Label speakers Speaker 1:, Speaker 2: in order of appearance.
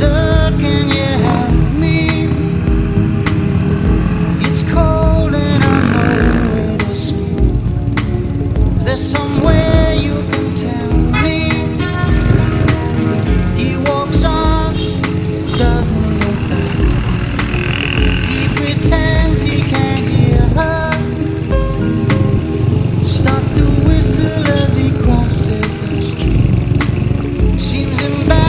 Speaker 1: Sir, can you help me? It's cold and I'm nowhere to sleep. Is there somewhere you can tell me? He walks on, doesn't look back. He pretends he can't hear her. Starts to whistle as he crosses the street. Seems embarrassed.